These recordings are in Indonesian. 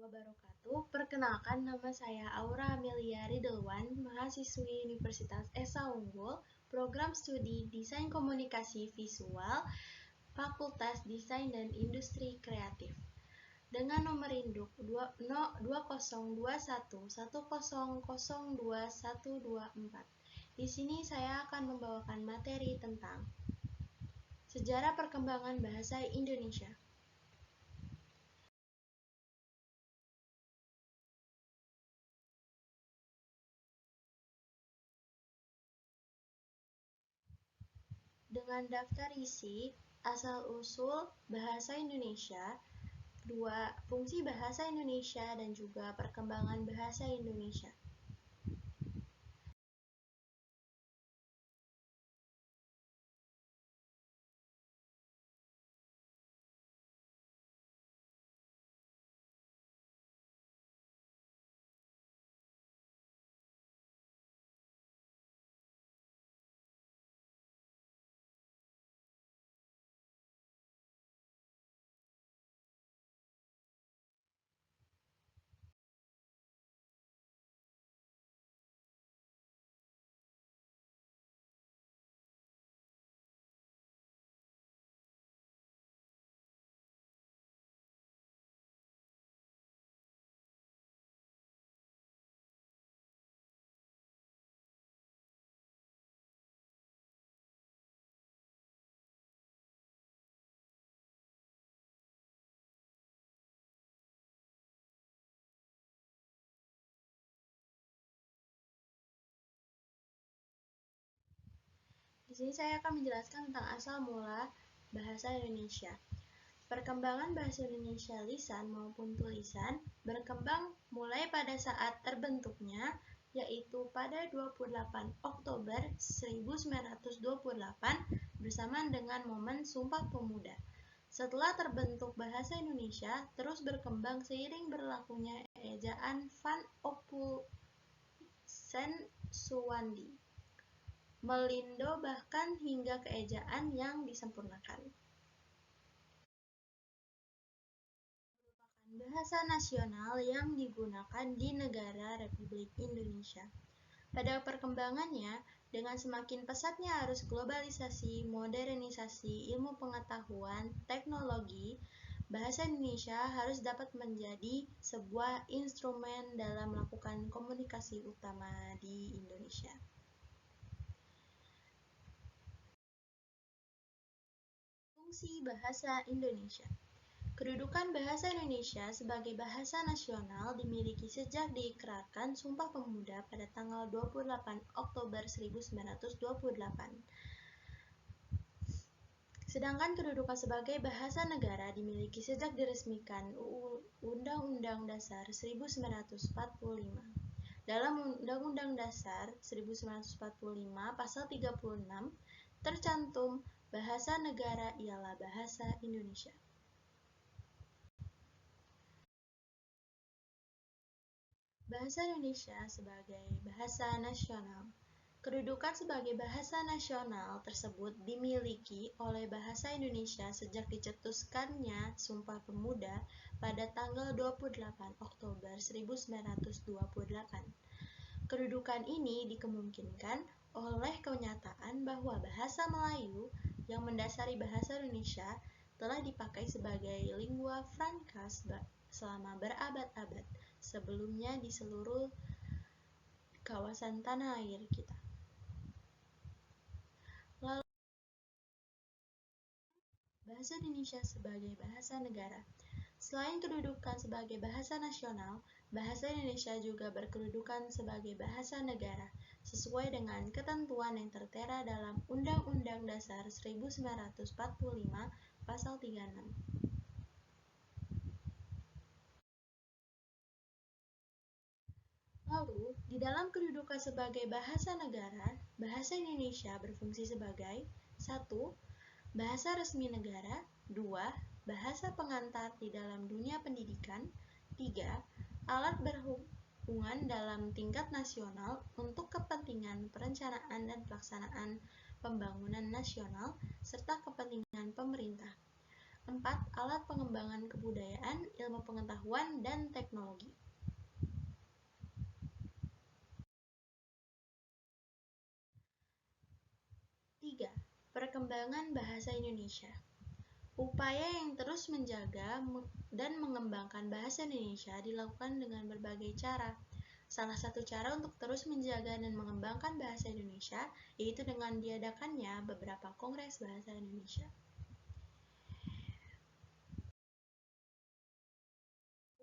Wabarakatuh. Perkenalkan, nama saya Aura Amelia Ridwan, mahasiswi Universitas Esa Unggul, program studi Desain Komunikasi Visual, Fakultas Desain dan Industri Kreatif. Dengan nomor induk 202110021124. Di sini saya akan membawakan materi tentang sejarah perkembangan bahasa Indonesia. Dengan daftar isi, asal-usul bahasa Indonesia, 2. Fungsi bahasa Indonesia dan juga perkembangan bahasa Indonesia. Di sini saya akan menjelaskan tentang asal mula bahasa Indonesia. Perkembangan bahasa Indonesia lisan maupun tulisan berkembang mulai pada saat terbentuknya, yaitu pada 28 Oktober 1928 bersamaan dengan momen Sumpah Pemuda. Setelah terbentuk bahasa Indonesia, terus berkembang seiring berlakunya ejaan Van Ophusen Suwandi, Melindo bahkan hingga keejaan yang disempurnakan. Merupakan bahasa nasional yang digunakan di negara Republik Indonesia. Pada perkembangannya, dengan semakin pesatnya arus globalisasi, modernisasi, ilmu pengetahuan, teknologi, bahasa Indonesia harus dapat menjadi sebuah instrumen dalam melakukan komunikasi utama di Indonesia. Fungsi bahasa Indonesia. Kedudukan bahasa Indonesia sebagai bahasa nasional dimiliki sejak diikrarkan Sumpah Pemuda pada tanggal 28 Oktober 1928. Sedangkan kedudukan sebagai bahasa negara dimiliki sejak diresmikan Undang-Undang Dasar 1945. Dalam Undang-Undang Dasar 1945 Pasal 36 tercantum bahasa negara ialah bahasa Indonesia. Bahasa Indonesia sebagai bahasa nasional. Kedudukan sebagai bahasa nasional tersebut dimiliki oleh bahasa Indonesia sejak dicetuskannya Sumpah Pemuda pada tanggal 28 Oktober 1928. Kedudukan ini dikemungkinkan oleh kenyataan bahwa bahasa Melayu yang mendasari bahasa Indonesia telah dipakai sebagai lingua franca selama berabad-abad sebelumnya di seluruh kawasan tanah air kita. Lalu, bahasa Indonesia sebagai bahasa negara. Selain kedudukan sebagai bahasa nasional, bahasa Indonesia juga berkedudukan sebagai bahasa negara, sesuai dengan ketentuan yang tertera dalam Undang-Undang Dasar 1945 Pasal 36. Lalu, di dalam kedudukan sebagai bahasa negara, bahasa Indonesia berfungsi sebagai 1. Bahasa resmi negara. 2. Bahasa pengantar di dalam dunia pendidikan. 3. Alat berhubungan dalam tingkat nasional untuk kepentingan perencanaan dan pelaksanaan pembangunan nasional serta kepentingan pemerintah. 4. Alat pengembangan kebudayaan, ilmu pengetahuan, dan teknologi. 3. Perkembangan bahasa Indonesia. Upaya yang terus menjaga dan mengembangkan bahasa Indonesia dilakukan dengan berbagai cara. Salah satu cara untuk terus menjaga dan mengembangkan bahasa Indonesia yaitu dengan diadakannya beberapa kongres bahasa Indonesia.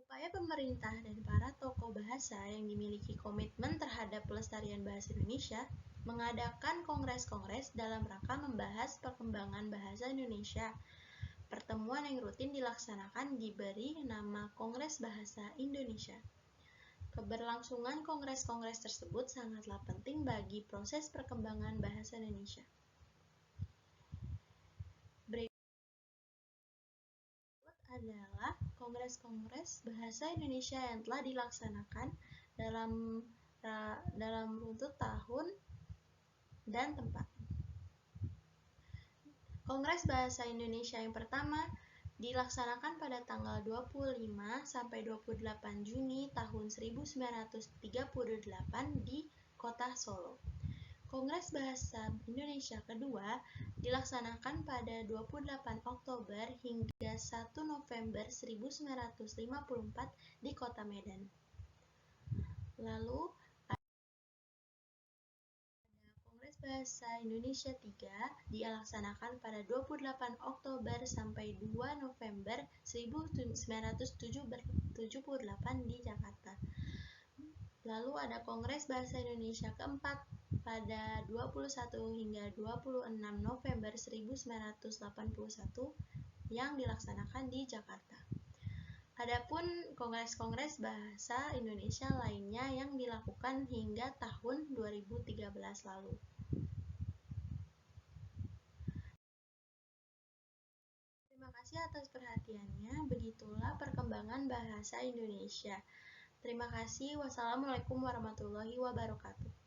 Upaya pemerintah dan para tokoh bahasa yang dimiliki komitmen terhadap pelestarian bahasa Indonesia mengadakan kongres-kongres dalam rangka membahas perkembangan bahasa Indonesia. Pertemuan yang rutin dilaksanakan diberi nama Kongres Bahasa Indonesia. Keberlangsungan kongres-kongres tersebut sangatlah penting bagi proses perkembangan bahasa Indonesia. Berikut adalah kongres-kongres bahasa Indonesia yang telah dilaksanakan dalam runtut tahun dan tempat. Kongres Bahasa Indonesia yang pertama dilaksanakan pada tanggal 25 sampai 28 Juni tahun 1938 di Kota Solo. Kongres Bahasa Indonesia kedua dilaksanakan pada 28 Oktober hingga 1 November 1954 di Kota Medan. Lalu Kongres Bahasa Indonesia 3 dilaksanakan pada 28 Oktober sampai 2 November 1978 di Jakarta. Lalu ada Kongres Bahasa Indonesia keempat pada 21 hingga 26 November 1981 yang dilaksanakan di Jakarta. Adapun kongres-kongres bahasa Indonesia lainnya yang dilakukan hingga tahun 2013 lalu. Terima kasih atas perhatiannya. Begitulah perkembangan bahasa Indonesia. Terima kasih. Wassalamualaikum warahmatullahi wabarakatuh.